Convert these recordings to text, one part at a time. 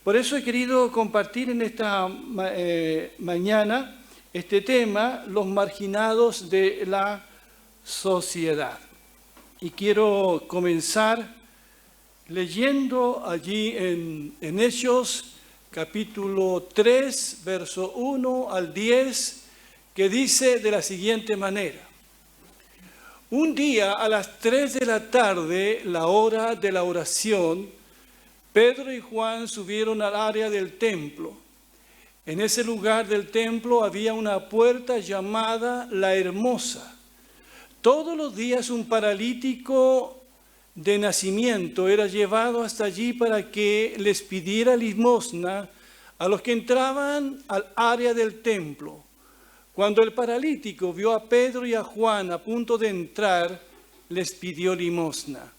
Por eso he querido compartir en esta mañana este tema, los marginados de la sociedad. Y quiero comenzar leyendo allí en Hechos capítulo 3, verso 1 al 10, que dice de la siguiente manera: un día a las 3 de la tarde, la hora de la oración, Pedro y Juan subieron al área del templo. En ese lugar del templo había una puerta llamada La Hermosa. Todos los días un paralítico de nacimiento era llevado hasta allí para que les pidiera limosna a los que entraban al área del templo. Cuando el paralítico vio a Pedro y a Juan a punto de entrar, les pidió limosna.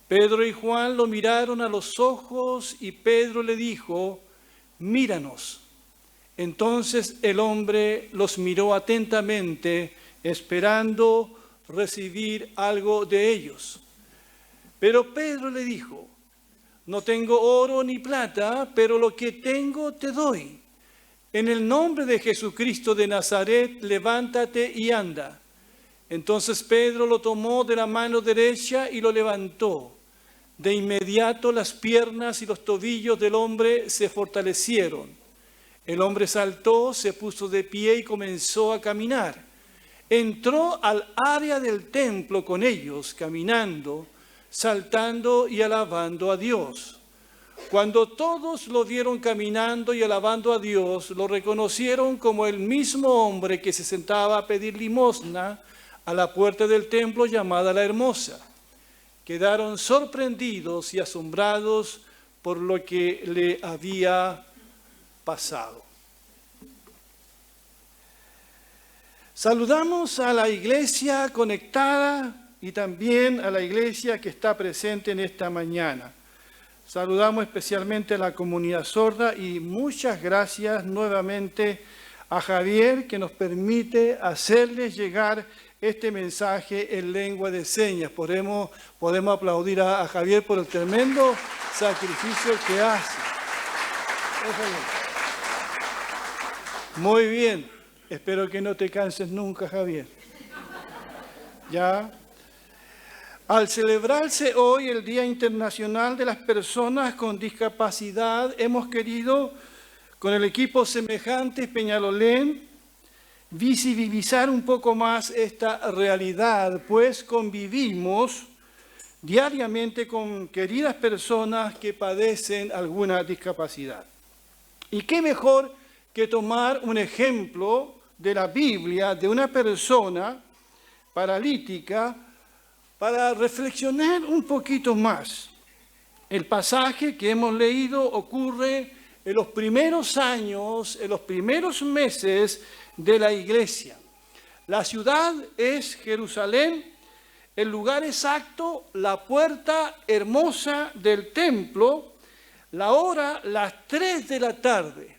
Pedro y Juan lo miraron a los ojos y Pedro le dijo: míranos. Entonces el hombre los miró atentamente, esperando recibir algo de ellos. Pero Pedro le dijo: no tengo oro ni plata, pero lo que tengo te doy. En el nombre de Jesucristo de Nazaret, levántate y anda. Entonces Pedro lo tomó de la mano derecha y lo levantó. De inmediato las piernas y los tobillos del hombre se fortalecieron. El hombre saltó, se puso de pie y comenzó a caminar. Entró al área del templo con ellos, caminando, saltando y alabando a Dios. Cuando todos lo vieron caminando y alabando a Dios, lo reconocieron como el mismo hombre que se sentaba a pedir limosna a la puerta del templo llamada La Hermosa. Quedaron sorprendidos y asombrados por lo que le había pasado. Saludamos a la iglesia conectada y también a la iglesia que está presente en esta mañana. Saludamos especialmente a la comunidad sorda y muchas gracias nuevamente a Javier, que nos permite hacerles llegar este mensaje en lengua de señas. Podemos aplaudir a Javier por el tremendo sacrificio que hace. Muy bien. Espero que no te canses nunca, Javier. ¿Ya? Al celebrarse hoy el Día Internacional de las Personas con Discapacidad, hemos querido, con el equipo Semejantes Peñalolén, visibilizar un poco más esta realidad, pues convivimos diariamente con queridas personas que padecen alguna discapacidad. ¿Y qué mejor que tomar un ejemplo de la Biblia de una persona paralítica para reflexionar un poquito más? El pasaje que hemos leído ocurre en los primeros años, en los primeros meses de la iglesia. La ciudad es Jerusalén, el lugar exacto, la puerta hermosa del templo, la hora, las 3 de la tarde.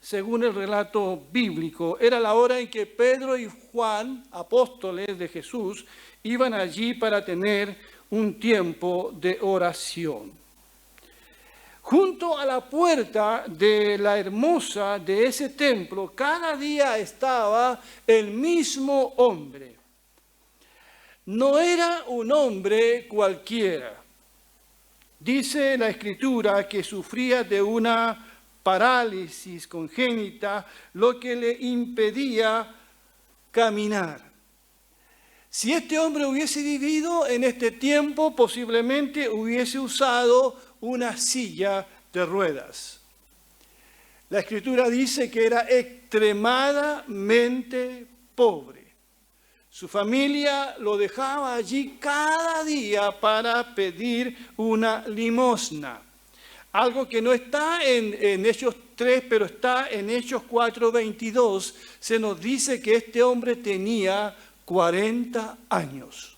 Según el relato bíblico, era la hora en que Pedro y Juan, apóstoles de Jesús, iban allí para tener un tiempo de oración. Junto a la puerta de La Hermosa de ese templo, cada día estaba el mismo hombre. No era un hombre cualquiera. Dice la Escritura que sufría de una parálisis congénita, lo que le impedía caminar. Si este hombre hubiese vivido en este tiempo, posiblemente hubiese usado una silla de ruedas. La Escritura dice que era extremadamente pobre. Su familia lo dejaba allí cada día para pedir una limosna. Algo que no está en Hechos 3, pero está en Hechos 4:22. Se nos dice que este hombre tenía 40 años.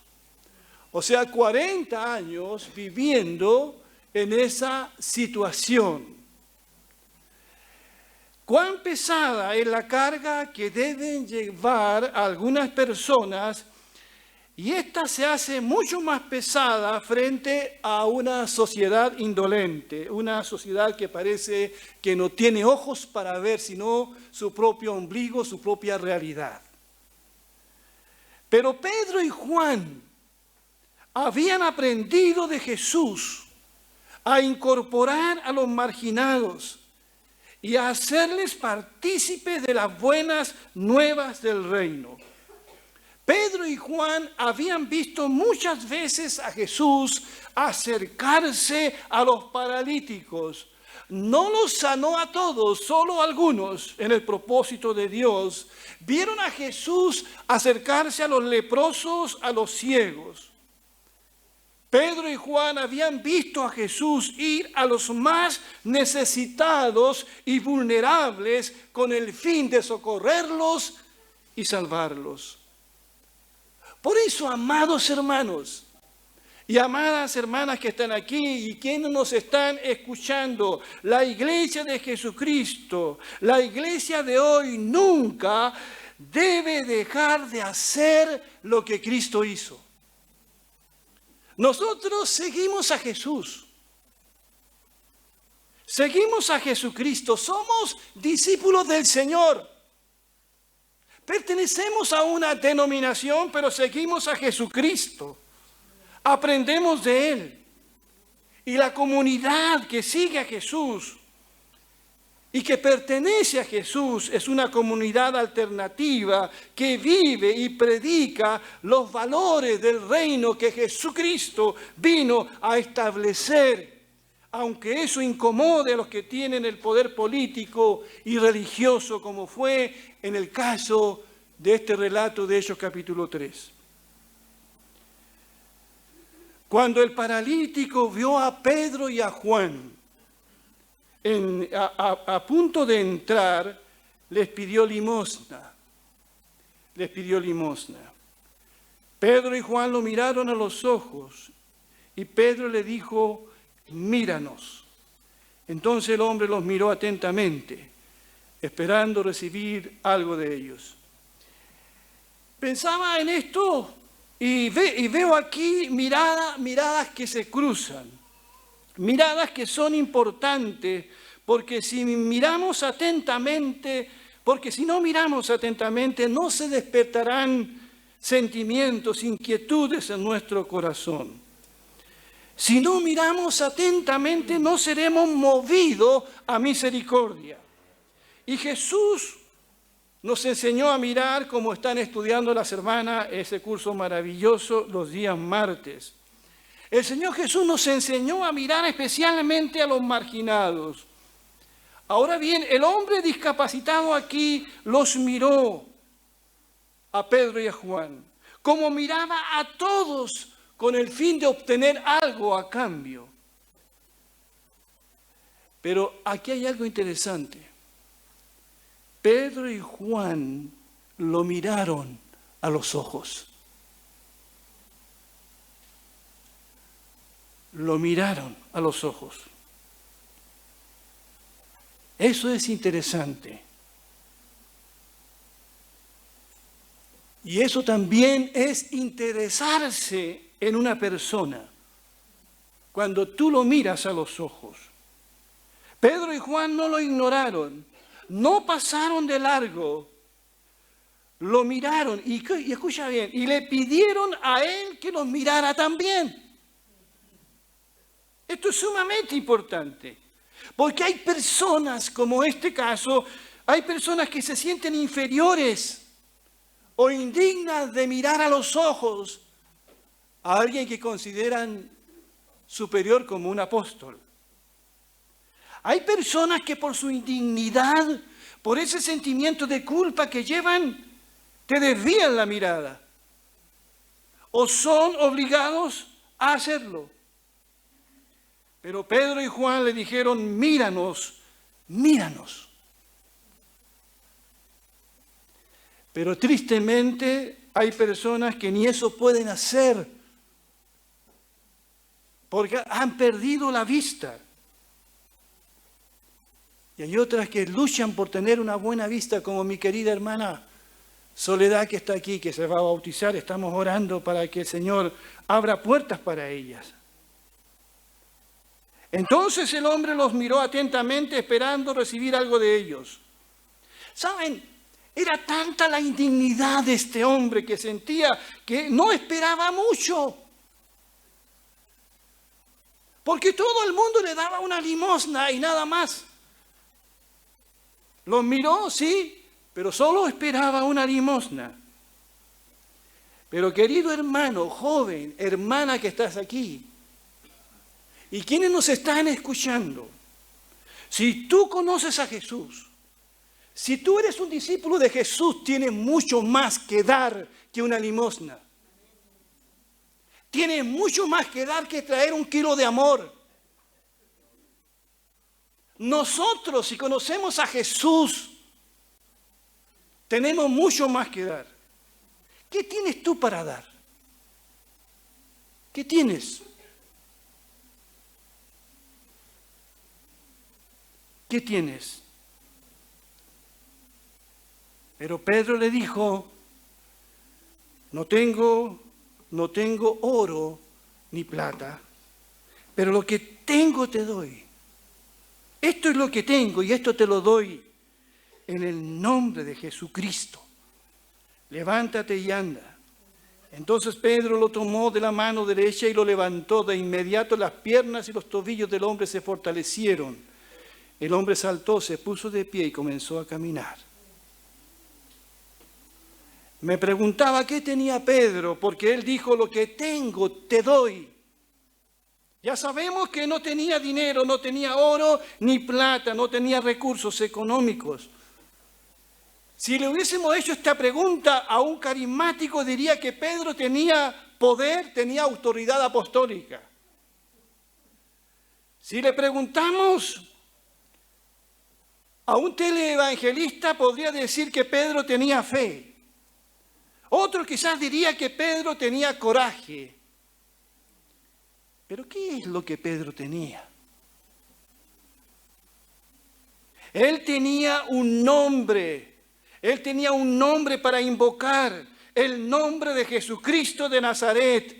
O sea, 40 años viviendo en esa situación. Cuán pesada es la carga que deben llevar algunas personas Y esta se hace mucho más pesada frente a una sociedad indolente, una sociedad que parece que no tiene ojos para ver sino su propio ombligo, su propia realidad. Pero Pedro y Juan habían aprendido de Jesús a incorporar a los marginados y a hacerles partícipes de las buenas nuevas del reino. Pedro y Juan habían visto muchas veces a Jesús acercarse a los paralíticos. No los sanó a todos, solo a algunos en el propósito de Dios. Vieron a Jesús acercarse a los leprosos, a los ciegos. Pedro y Juan habían visto a Jesús ir a los más necesitados y vulnerables con el fin de socorrerlos y salvarlos. Por eso, amados hermanos y amadas hermanas que están aquí y quienes nos están escuchando, la iglesia de Jesucristo, la iglesia de hoy nunca debe dejar de hacer lo que Cristo hizo. Nosotros seguimos a Jesús. Seguimos a Jesucristo. Somos discípulos del Señor. Pertenecemos a una denominación, pero seguimos a Jesucristo. Aprendemos de Él. Y la comunidad que sigue a Jesús y que pertenece a Jesús es una comunidad alternativa que vive y predica los valores del reino que Jesucristo vino a establecer, aunque eso incomode a los que tienen el poder político y religioso, como fue en el caso de este relato de Hechos capítulo 3. Cuando el paralítico vio a Pedro y a Juan a punto de entrar, les pidió limosna. Les pidió limosna. Pedro y Juan lo miraron a los ojos y Pedro le dijo: míranos. Entonces el hombre los miró atentamente, esperando recibir algo de ellos. Pensaba en esto y veo aquí miradas que se cruzan, miradas que son importantes, porque si no miramos atentamente, no se despertarán sentimientos, inquietudes en nuestro corazón. Si no miramos atentamente, no seremos movidos a misericordia. Y Jesús nos enseñó a mirar, como están estudiando las hermanas, ese curso maravilloso los días martes. El Señor Jesús nos enseñó a mirar especialmente a los marginados. Ahora bien, el hombre discapacitado aquí los miró a Pedro y a Juan, como miraba a todos con el fin de obtener algo a cambio. Pero aquí hay algo interesante. Pedro y Juan lo miraron a los ojos. Lo miraron a los ojos. Eso es interesante. Y eso también es interesarse en una persona, cuando tú lo miras a los ojos. Pedro y Juan no lo ignoraron, no pasaron de largo, lo miraron y escucha bien, y le pidieron a él que los mirara también. Esto es sumamente importante, porque hay personas, como este caso, hay personas que se sienten inferiores o indignas de mirar a los ojos a alguien que consideran superior como un apóstol. Hay personas que por su indignidad, por ese sentimiento de culpa que llevan, te desvían la mirada o son obligados a hacerlo. Pero Pedro y Juan le dijeron: míranos, míranos. Pero tristemente hay personas que ni eso pueden hacer, porque han perdido la vista. Y hay otras que luchan por tener una buena vista, como mi querida hermana Soledad, que está aquí, que se va a bautizar, estamos orando para que el Señor abra puertas para ellas. Entonces el hombre los miró atentamente, esperando recibir algo de ellos. ¿Saben? Era tanta la indignidad de este hombre que sentía que no esperaba mucho. Porque todo el mundo le daba una limosna y nada más. Los miró, sí, pero solo esperaba una limosna. Pero querido hermano, joven, hermana que estás aquí, y quienes nos están escuchando, si tú conoces a Jesús, si tú eres un discípulo de Jesús, tienes mucho más que dar que una limosna. Tienes mucho más que dar que traer 1 kilo de amor. Nosotros, si conocemos a Jesús, tenemos mucho más que dar. ¿Qué tienes tú para dar? ¿Qué tienes? ¿Qué tienes? Pero Pedro le dijo, no tengo oro ni plata, pero lo que tengo te doy. Esto es lo que tengo y esto te lo doy en el nombre de Jesucristo. Levántate y anda. Entonces Pedro lo tomó de la mano derecha y lo levantó. De inmediato las piernas y los tobillos del hombre se fortalecieron. El hombre saltó, se puso de pie y comenzó a caminar. Me preguntaba qué tenía Pedro, porque él dijo, lo que tengo te doy. Ya sabemos que no tenía dinero, no tenía oro ni plata, no tenía recursos económicos. Si le hubiésemos hecho esta pregunta a un carismático, diría que Pedro tenía poder, tenía autoridad apostólica. Si le preguntamos a un teleevangelista, podría decir que Pedro tenía fe. Otro quizás diría que Pedro tenía coraje. Pero ¿qué es lo que Pedro tenía? Él tenía un nombre. Él tenía un nombre para invocar. El nombre de Jesucristo de Nazaret.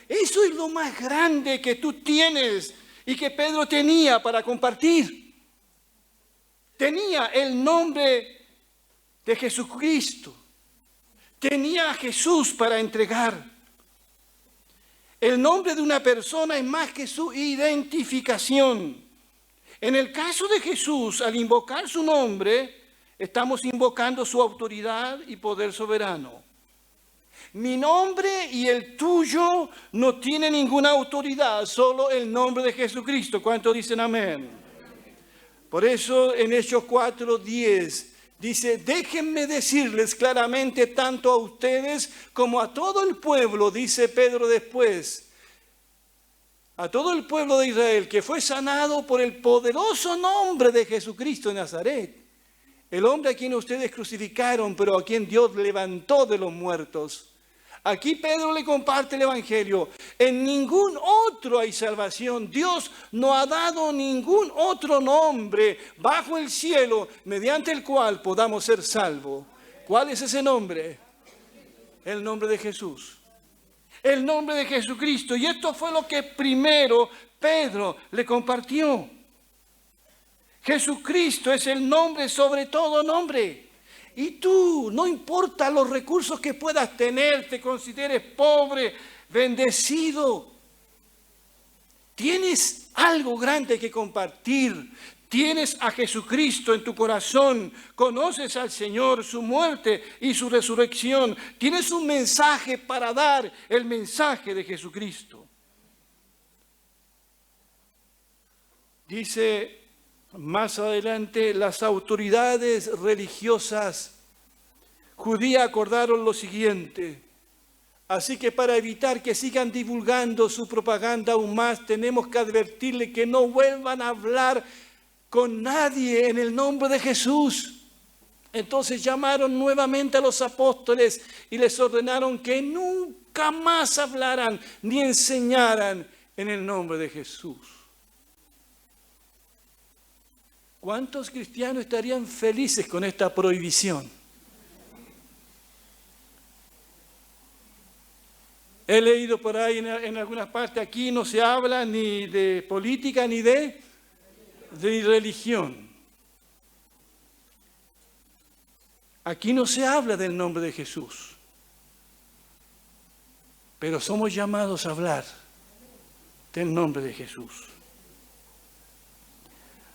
Eso es lo más grande que tú tienes y que Pedro tenía para compartir. Tenía el nombre de Jesucristo. Tenía a Jesús para entregar. El nombre de una persona es más que su identificación. En el caso de Jesús, al invocar su nombre, estamos invocando su autoridad y poder soberano. Mi nombre y el tuyo no tienen ninguna autoridad, solo el nombre de Jesucristo. ¿Cuántos dicen amén? Por eso en Hechos 4:10 dice, déjenme decirles claramente tanto a ustedes como a todo el pueblo, dice Pedro después, a todo el pueblo de Israel que fue sanado por el poderoso nombre de Jesucristo de Nazaret, el hombre a quien ustedes crucificaron, pero a quien Dios levantó de los muertos. Aquí Pedro le comparte el Evangelio. En ningún otro hay salvación. Dios no ha dado ningún otro nombre bajo el cielo mediante el cual podamos ser salvos. ¿Cuál es ese nombre? El nombre de Jesús. El nombre de Jesucristo. Y esto fue lo que primero Pedro le compartió. Jesucristo es el nombre sobre todo nombre. Y tú, no importa los recursos que puedas tener, te consideres pobre, bendecido, tienes algo grande que compartir. Tienes a Jesucristo en tu corazón, conoces al Señor, su muerte y su resurrección. Tienes un mensaje para dar, el mensaje de Jesucristo. Dice más adelante, las autoridades religiosas judías acordaron lo siguiente. Así que para evitar que sigan divulgando su propaganda aún más, tenemos que advertirle que no vuelvan a hablar con nadie en el nombre de Jesús. Entonces llamaron nuevamente a los apóstoles y les ordenaron que nunca más hablaran ni enseñaran en el nombre de Jesús. ¿Cuántos cristianos estarían felices con esta prohibición? He leído por ahí en algunas partes, aquí no se habla ni de política ni de religión. Aquí no se habla del nombre de Jesús, pero somos llamados a hablar del nombre de Jesús.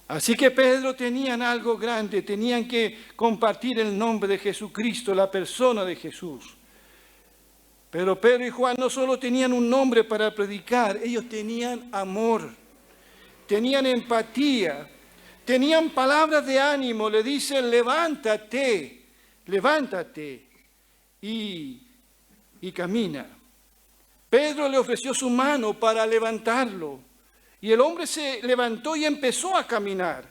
Así que Pedro tenían algo grande, tenían que compartir el nombre de Jesucristo, la persona de Jesús. Pero Pedro y Juan no solo tenían un nombre para predicar, ellos tenían amor, tenían empatía, tenían palabras de ánimo, le dicen levántate, levántate y camina. Pedro le ofreció su mano para levantarlo y el hombre se levantó y empezó a caminar.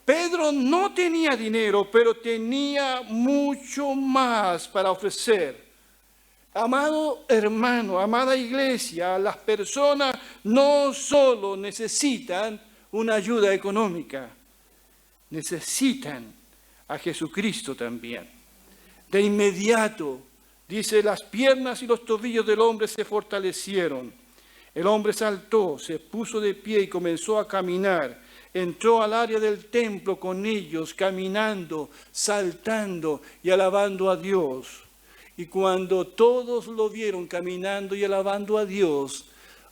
Pedro no tenía dinero, pero tenía mucho más para ofrecer. Amado hermano, amada iglesia, las personas no solo necesitan una ayuda económica, necesitan a Jesucristo también. De inmediato, dice, las piernas y los tobillos del hombre se fortalecieron. El hombre saltó, se puso de pie y comenzó a caminar. Entró al área del templo con ellos, caminando, saltando y alabando a Dios. Y cuando todos lo vieron caminando y alabando a Dios,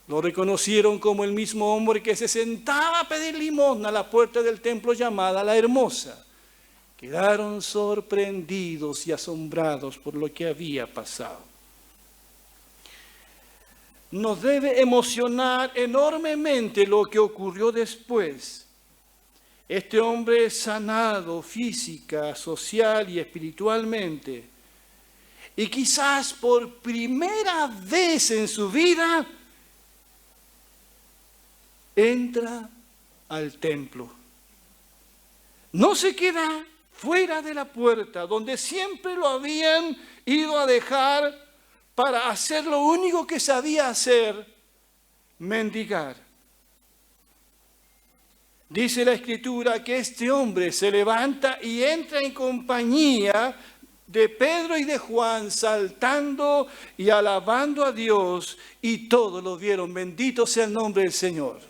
lo reconocieron como el mismo hombre que se sentaba a pedir limosna a la puerta del templo llamada La Hermosa. Quedaron sorprendidos y asombrados por lo que había pasado. Nos debe emocionar enormemente lo que ocurrió después. Este hombre sanado física, social y espiritualmente, y quizás por primera vez en su vida, entra al templo. No se queda fuera de la puerta, donde siempre lo habían ido a dejar para hacer lo único que sabía hacer, mendigar. Dice la Escritura que este hombre se levanta y entra en compañía de Pedro y de Juan, saltando y alabando a Dios, y todos lo vieron. Bendito sea el nombre del Señor.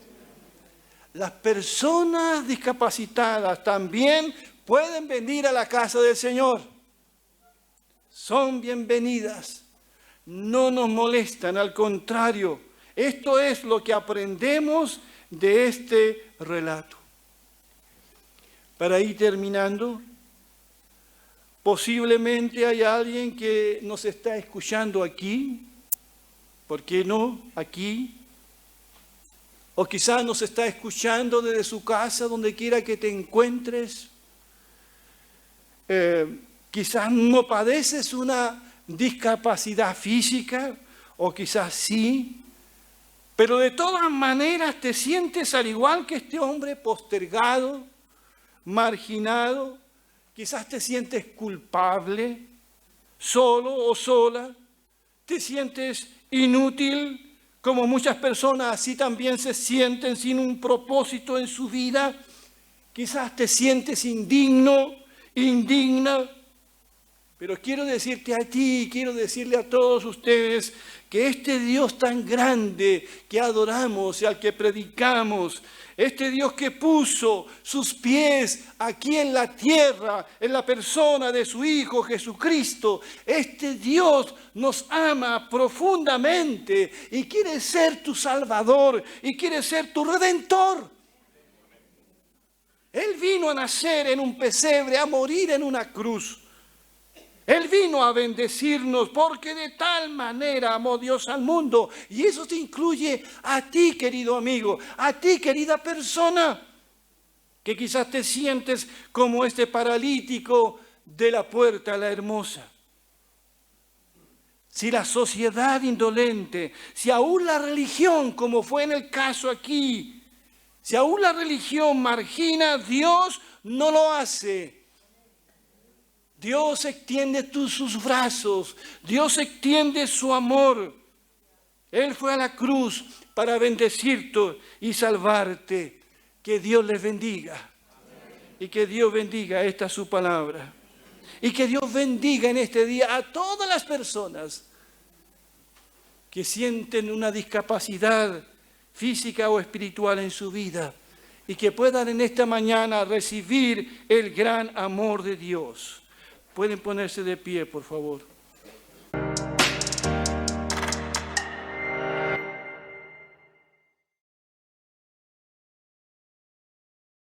Las personas discapacitadas también pueden venir a la casa del Señor. Son bienvenidas. No nos molestan, al contrario. Esto es lo que aprendemos de este relato. Para ir terminando, posiblemente hay alguien que nos está escuchando aquí, ¿por qué no? Aquí. O quizás nos está escuchando desde su casa, donde quiera que te encuentres. Quizás no padeces una discapacidad física, o quizás sí, pero de todas maneras te sientes al igual que este hombre, postergado, marginado. Quizás te sientes culpable, solo o sola, te sientes inútil, como muchas personas así también se sienten sin un propósito en su vida. Quizás te sientes indigno, indigna, pero quiero decirte a ti, quiero decirle a todos ustedes que este Dios tan grande que adoramos y al que predicamos, este Dios que puso sus pies aquí en la tierra, en la persona de su Hijo Jesucristo, este Dios nos ama profundamente y quiere ser tu Salvador y quiere ser tu Redentor. Él vino a nacer en un pesebre, a morir en una cruz. Él vino a bendecirnos porque de tal manera amó Dios al mundo. Y eso te incluye a ti, querido amigo, a ti, querida persona, que quizás te sientes como este paralítico de la puerta La Hermosa. Si la sociedad indolente, si aún la religión, como fue en el caso aquí, si aún la religión margina, Dios no lo hace. Dios extiende sus brazos, Dios extiende su amor. Él fue a la cruz para bendecirte y salvarte. Que Dios les bendiga. Y que Dios bendiga, esta es su palabra. Y que Dios bendiga en este día a todas las personas que sienten una discapacidad física o espiritual en su vida y que puedan en esta mañana recibir el gran amor de Dios. Pueden ponerse de pie, por favor.